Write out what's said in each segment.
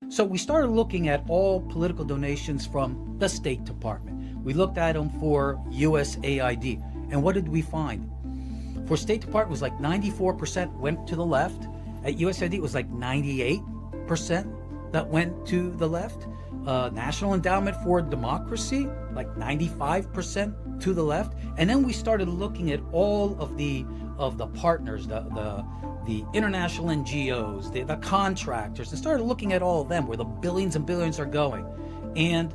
So we started looking at all political donations from the State Department. We looked at them for USAID. And what did we find? For State Department, it was like 94% went to the left. At USAID, it was like 98% that went to the left. National Endowment for Democracy, like 95% to the left. And then we started looking at all of the partners, the international NGOs, the contractors, and started looking at all of them, where the billions and billions are going. And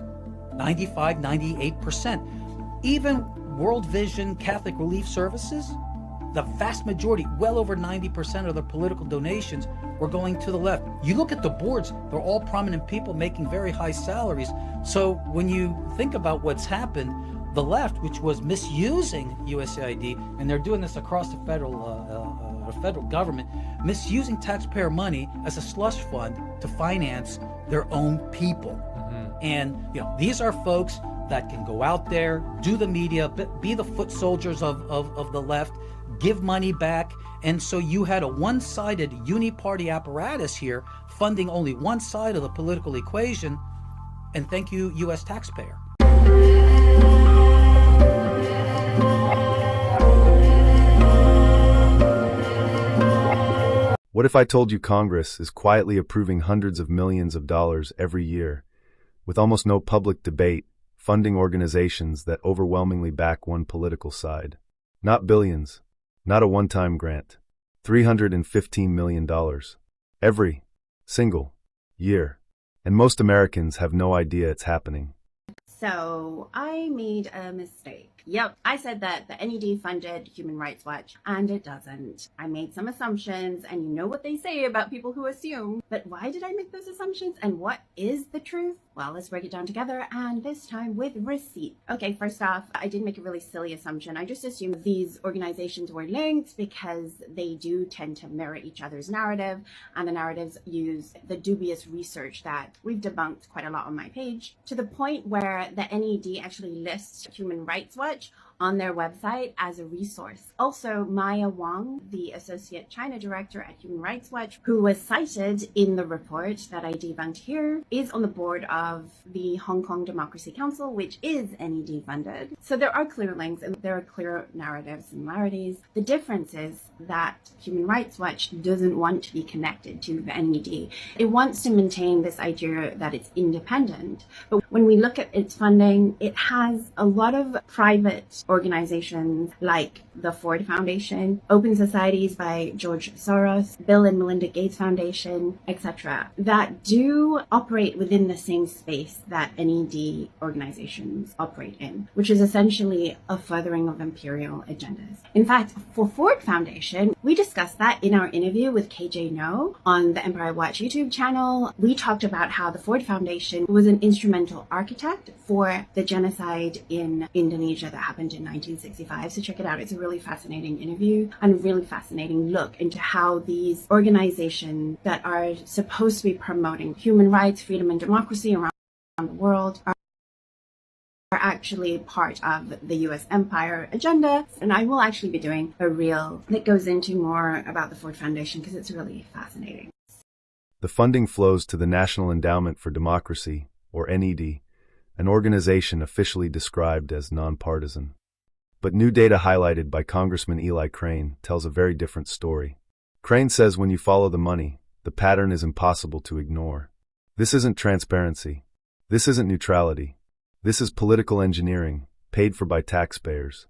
95, 98%. Even World Vision Catholic Relief Services, the vast majority, well over 90% of the political donations were going to the left. You look at the boards, they're all prominent people making very high salaries. So when you think about what's happened, the left, which was misusing USAID, and they're doing this across the federal government, misusing taxpayer money as a slush fund to finance their own people. And these are folks that can go out there, do the media, be the foot soldiers of the left, give money back. And so you had a one-sided uni-party apparatus here funding only one side of the political equation. And thank you, U.S. taxpayer. What if I told you Congress is quietly approving hundreds of millions of dollars every year, with almost no public debate, funding organizations that overwhelmingly back one political side? Not billions, not a one-time grant. $315 million. Every single year. And most Americans have no idea it's happening. So I made a mistake. Yep, I said that the NED funded Human Rights Watch, and it doesn't. I made some assumptions, and you know what they say about people who assume. But why did I make those assumptions, and what is the truth? Well, let's break it down together, and this time with receipt. Okay, first off, I did make a really silly assumption. I just assumed these organizations were linked because they do tend to mirror each other's narrative, and the narratives use the dubious research that we've debunked quite a lot on my page, to the point where the NED actually lists Human Rights Watch on their website as a resource. Also, Maya Wang, the Associate China Director at Human Rights Watch, who was cited in the report that I debunked here, is on the board of the Hong Kong Democracy Council, which is NED funded. So there are clear links and there are clear narrative similarities. The difference is that Human Rights Watch doesn't want to be connected to the NED. It wants to maintain this idea that it's independent. But when we look at its funding, it has a lot of private organizations like the Ford Foundation, Open Societies by George Soros, Bill and Melinda Gates Foundation, etc., that do operate within the same space that NED organizations operate in, which is essentially a furthering of imperial agendas. In fact, for Ford Foundation, we discussed that in our interview with KJ No on the Empire Watch YouTube channel. We talked about how the Ford Foundation was an instrumental architect for the genocide in Indonesia that happened in 1965. So check it out. It's a really fascinating interview and a really fascinating look into how these organizations that are supposed to be promoting human rights, freedom, and democracy around the world are actually part of the US empire agenda. And I will actually be doing a reel that goes into more about the Ford Foundation because it's really fascinating. The funding flows to the National Endowment for Democracy, or NED, an organization officially described as nonpartisan. But new data highlighted by Congressman Eli Crane tells a very different story. Crane says when you follow the money, the pattern is impossible to ignore. This isn't transparency. This isn't neutrality. This is political engineering, paid for by taxpayers.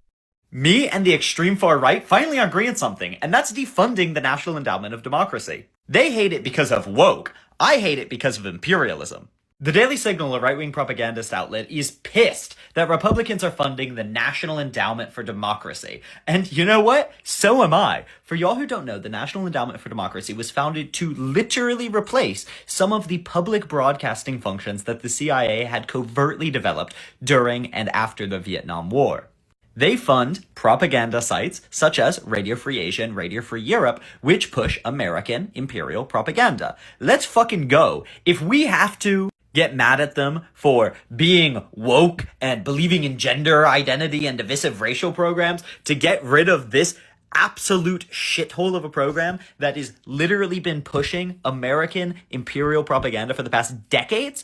Me and the extreme far right finally agree on something, and that's defunding the National Endowment of Democracy. They hate it because of woke. I hate it because of imperialism. The Daily Signal, a right-wing propagandist outlet, is pissed that Republicans are funding the National Endowment for Democracy. And you know what? So am I. For y'all who don't know, the National Endowment for Democracy was founded to literally replace some of the public broadcasting functions that the CIA had covertly developed during and after the Vietnam War. They fund propaganda sites such as Radio Free Asia and Radio Free Europe, which push American imperial propaganda. Let's fucking go. If we have to get mad at them for being woke and believing in gender identity and divisive racial programs to get rid of this absolute shithole of a program that has literally been pushing American imperial propaganda for the past decades,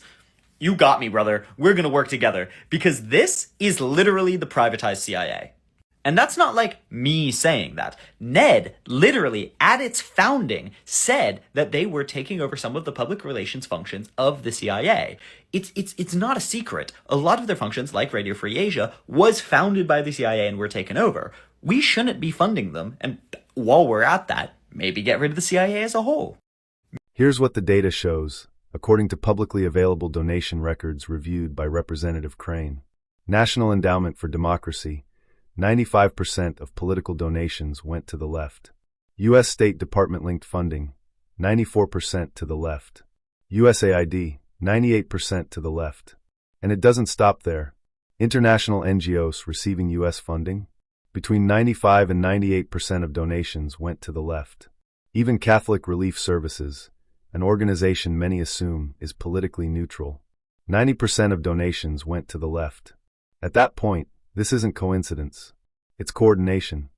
you got me, brother. We're gonna work together. Because this is literally the privatized CIA. And that's not like me saying that. NED literally, at its founding, said that they were taking over some of the public relations functions of the CIA. It's not a secret. A lot of their functions, like Radio Free Asia, was founded by the CIA and were taken over. We shouldn't be funding them, and while we're at that, maybe get rid of the CIA as a whole. Here's what the data shows, according to publicly available donation records reviewed by Representative Crane. National Endowment for Democracy, 95% of political donations went to the left. U.S. State Department-linked funding, 94% to the left. USAID, 98% to the left. And it doesn't stop there. International NGOs receiving U.S. funding, between 95 and 98% of donations went to the left. Even Catholic Relief Services, an organization many assume is politically neutral, 90% of donations went to the left. At that point, this isn't coincidence. It's coordination.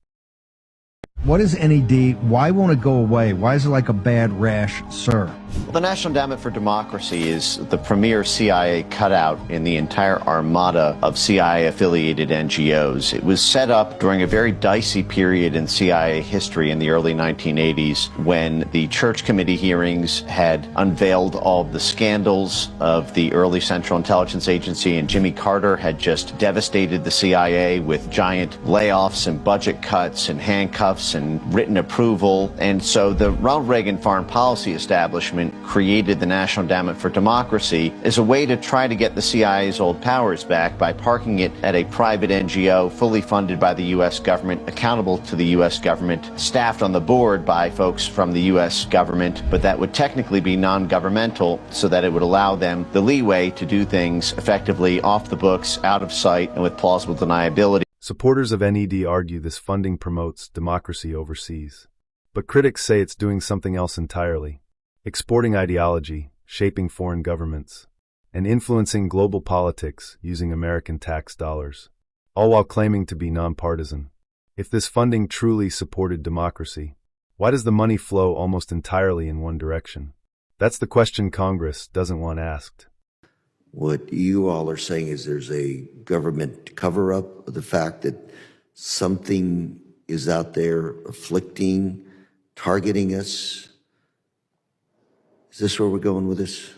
What is NED? Why won't it go away? Why is it like a bad rash, sir? The National Endowment for Democracy is the premier CIA cutout in the entire armada of CIA-affiliated NGOs. It was set up during a very dicey period in CIA history in the early 1980s when the Church Committee hearings had unveiled all of the scandals of the early Central Intelligence Agency, and Jimmy Carter had just devastated the CIA with giant layoffs and budget cuts and handcuffs and written approval. And so the Ronald Reagan foreign policy establishment created the National Endowment for Democracy as a way to try to get the CIA's old powers back by parking it at a private NGO fully funded by the U.S. government, accountable to the U.S. government, staffed on the board by folks from the U.S. government, but that would technically be non-governmental so that it would allow them the leeway to do things effectively off the books, out of sight, and with plausible deniability. Supporters of NED argue this funding promotes democracy overseas. But critics say it's doing something else entirely. Exporting ideology, shaping foreign governments, and influencing global politics using American tax dollars, all while claiming to be nonpartisan. If this funding truly supported democracy, why does the money flow almost entirely in one direction? That's the question Congress doesn't want asked. What you all are saying is there's a government cover-up of the fact that something is out there afflicting, targeting us. Is this where we're going with this?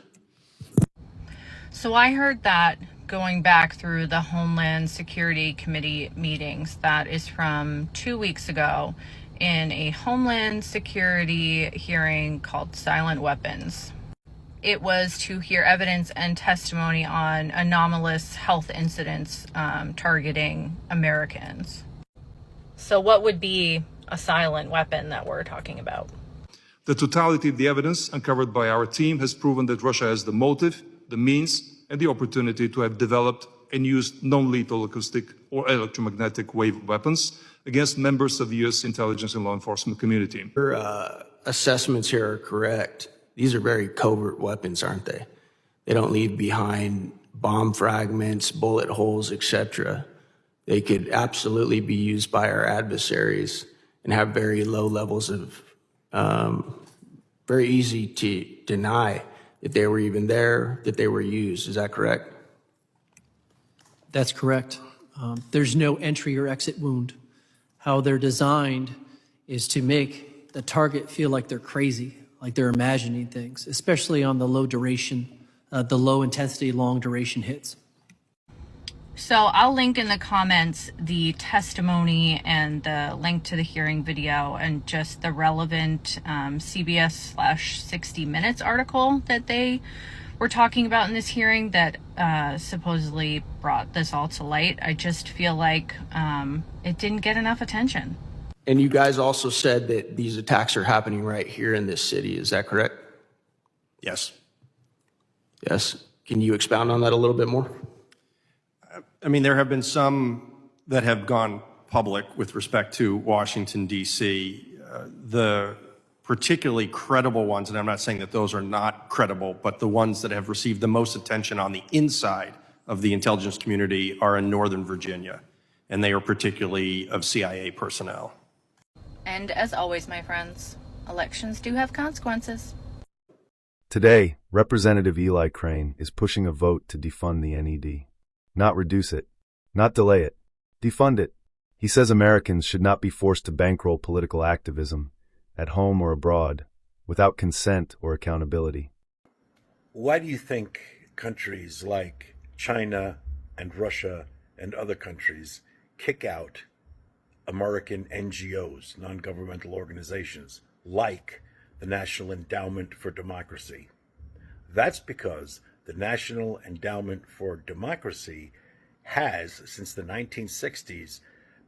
So I heard that going back through the Homeland Security Committee meetings. That is from 2 weeks ago in a Homeland Security hearing called Silent Weapons. It was to hear evidence and testimony on anomalous health incidents targeting Americans. So what would be a silent weapon that we're talking about? The totality of the evidence uncovered by our team has proven that Russia has the motive, the means, and the opportunity to have developed and used non-lethal acoustic or electromagnetic wave weapons against members of the U.S. intelligence and law enforcement community. Your assessments here are correct. These are very covert weapons, aren't they? They don't leave behind bomb fragments, bullet holes, etc. They could absolutely be used by our adversaries and have very low levels of, very easy to deny that they were even there, that they were used. Is that correct? That's correct. There's no entry or exit wound. How they're designed is to make the target feel like they're crazy, like they're imagining things, especially on the low duration, the low intensity, long duration hits. So I'll link in the comments the testimony and the link to the hearing video and just the relevant CBS/60 Minutes article that they were talking about in this hearing that supposedly brought this all to light. I just feel like it didn't get enough attention. And you guys also said that these attacks are happening right here in this city. Is that correct? Yes. Yes. Can you expound on that a little bit more? I mean, there have been some that have gone public with respect to Washington, D.C. The particularly credible ones, and I'm not saying that those are not credible, but the ones that have received the most attention on the inside of the intelligence community are in Northern Virginia, and they are particularly of CIA personnel. And as always, my friends, elections do have consequences. Today, Representative Eli Crane is pushing a vote to defund the NED. Not reduce it, not delay it, defund it. He says Americans should not be forced to bankroll political activism, at home or abroad, without consent or accountability. Why do you think countries like China and Russia and other countries kick out American NGOs, non-governmental organizations, like the National Endowment for Democracy? That's because the National Endowment for Democracy has, since the 1960s,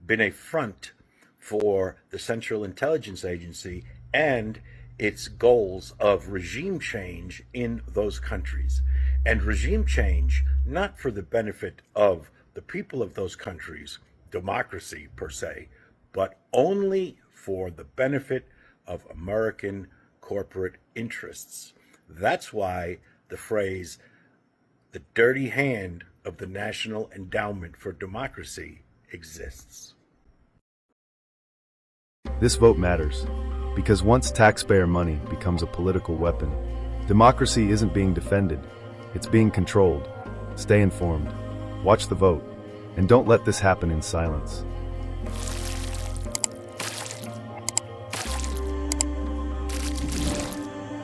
been a front for the Central Intelligence Agency and its goals of regime change in those countries. And regime change, not for the benefit of the people of those countries, democracy per se, but only for the benefit of American corporate interests. That's why the phrase, the dirty hand of the National Endowment for Democracy, exists. This vote matters, because once taxpayer money becomes a political weapon, democracy isn't being defended, it's being controlled. Stay informed, watch the vote, and don't let this happen in silence.